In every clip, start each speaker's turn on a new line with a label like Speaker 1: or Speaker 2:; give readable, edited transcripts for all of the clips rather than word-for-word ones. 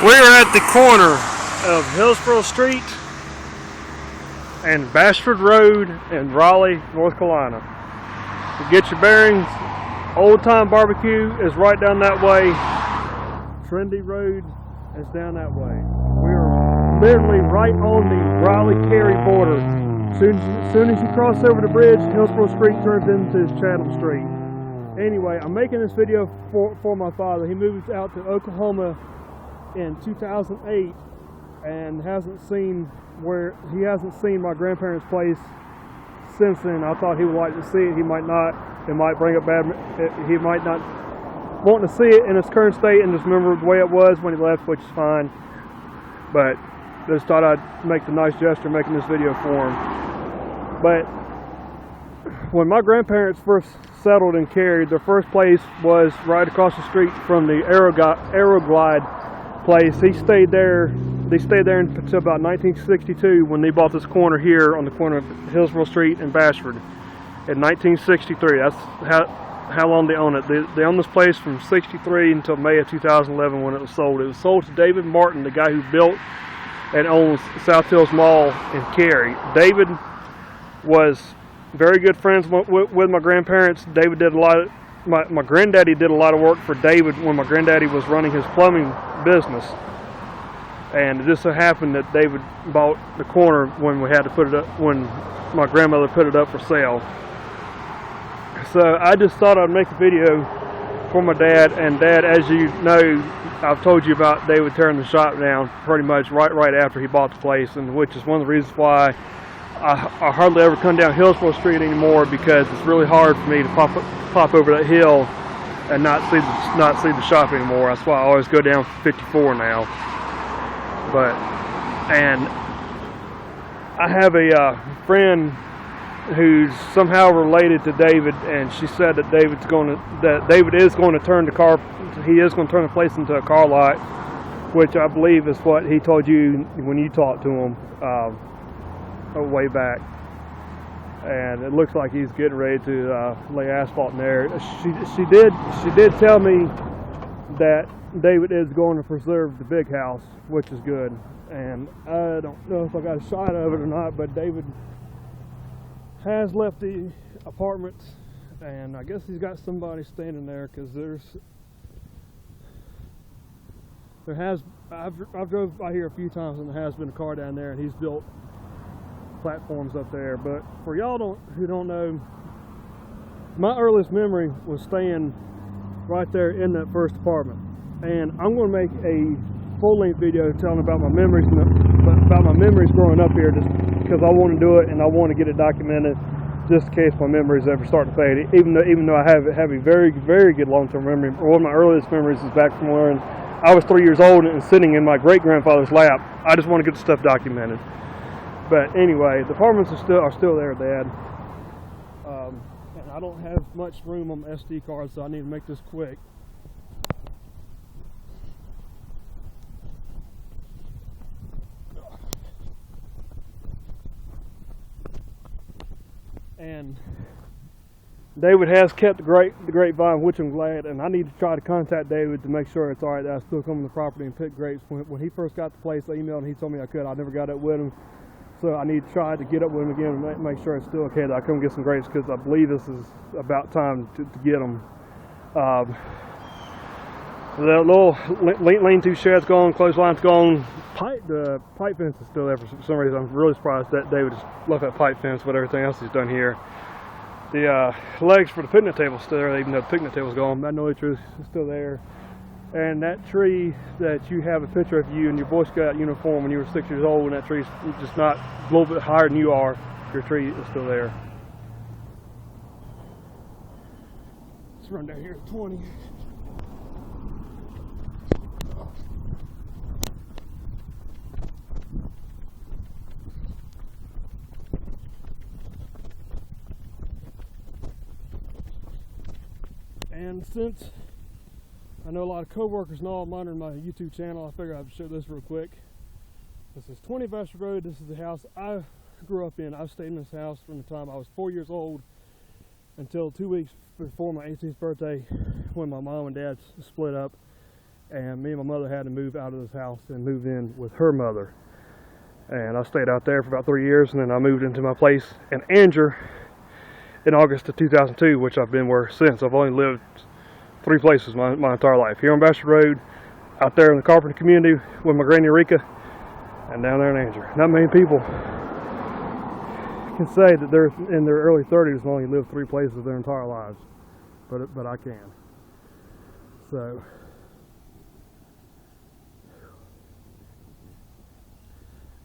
Speaker 1: We're at the corner of Hillsborough Street and Bashford Road in Raleigh, North Carolina. To get your bearings, Old Time Barbecue is right down that way. Trendy Road is down that way. We're literally right on the Raleigh-Cary border. Soon as you cross over the bridge, Hillsborough Street turns into Chatham Street. Anyway, I'm making this video for my father. He moved out to Oklahoma in 2008 and hasn't seen my grandparents' place since then. I thought he would like to see it. He might not. It might bring up bad. He might not want to see it in its current state and just remember the way it was when he left, which is fine. But just thought I'd make the nice gesture making this video for him. But when my grandparents first settled in Cary, their first place was right across the street from the Aeroglide place. They stayed there until about 1962 when they bought this corner here on the corner of Hillsborough Street and Bashford in 1963. That's how long they own it. They own this place from 63 until May of 2011 when it was sold. It was sold to David Martin, the guy who built and owns South Hills Mall in Cary. David was very good friends with my grandparents. David did a lot of, my granddaddy did a lot of work for David when my granddaddy was running his plumbing business. And it just so happened that David bought the corner when we had to put it up, when my grandmother put it up for sale. So I just thought I'd make a video for my dad. And Dad, as you know, I've told you about David tearing the shop down pretty much right after he bought the place, and which is one of the reasons why I hardly ever come down Hillsborough Street anymore, because it's really hard for me to pop over that hill and not see the shop anymore. That's why I always go down 54 now. And I have a friend who's somehow related to David, and she said that David is going to turn the place into a car lot, which I believe is what he told you when you talked to him way back. And it looks like he's getting ready to lay asphalt in there. She did tell me that David is going to preserve the big house, which is good. And I don't know if I got a shot of it or not, but David has left the apartment, and I guess he's got somebody standing there, because I've drove by here a few times, and there has been a car down there, and he's built platforms up there. But for y'all who don't know, my earliest memory was staying right there in that first apartment. And I'm going to make a full-length video telling about my memories growing up here, just because I want to do it and I want to get it documented, just in case my memories ever start to fade. Even though I have a very, very good long-term memory. One of my earliest memories is back from when I was 3 years old and sitting in my great-grandfather's lap. I just want to get the stuff documented. But anyway, the apartments are still there, Dad. And I don't have much room on my SD card, so I need to make this quick. And David has kept the grapevine, which I'm glad, and I need to try to contact David to make sure it's all right that I still come to the property and pick grapes. When he first got the place, I emailed and he told me I could. I never got up with him, so I need to try to get up with him again and make sure it's still okay that I come get some grapes, because I believe this is about time to get them. The little lean-to shed's gone, clothesline's gone. The pipe fence is still there for some reason. I'm really surprised that David just left that pipe fence with everything else he's done here. The legs for the picnic table's still there, even though the picnic table's gone. That noise tree is still there. And that tree that you have a picture of you in your Boy Scout uniform when you were 6 years old, and that tree's just not a little bit higher than you are, your tree is still there. Let's run down here to 20. And since I know a lot of co-workers and all monitoring my YouTube channel, I figured I'd show this real quick. This is 20 Bashford Road. This is the house I grew up in. I've stayed in this house from the time I was 4 years old until 2 weeks before my 18th birthday, when my mom and dad split up. and me and my mother had to move out of this house and move in with her mother. And I stayed out there for about 3 years, and then I moved into my place in Anger in August of 2002, which I've been where since. I've only lived 3 places my entire life. Here on Bashford Road, out there in the carpenter community with my Granny Rika, and down there in Anger. Not many people can say that they're in their early 30s and only lived 3 places their entire lives, but I can. So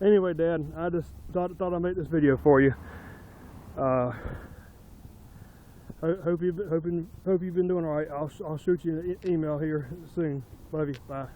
Speaker 1: anyway, Dad, I just thought I'd make this video for you. Hope you've been doing all right. I'll shoot you an email here soon. Love you. Bye.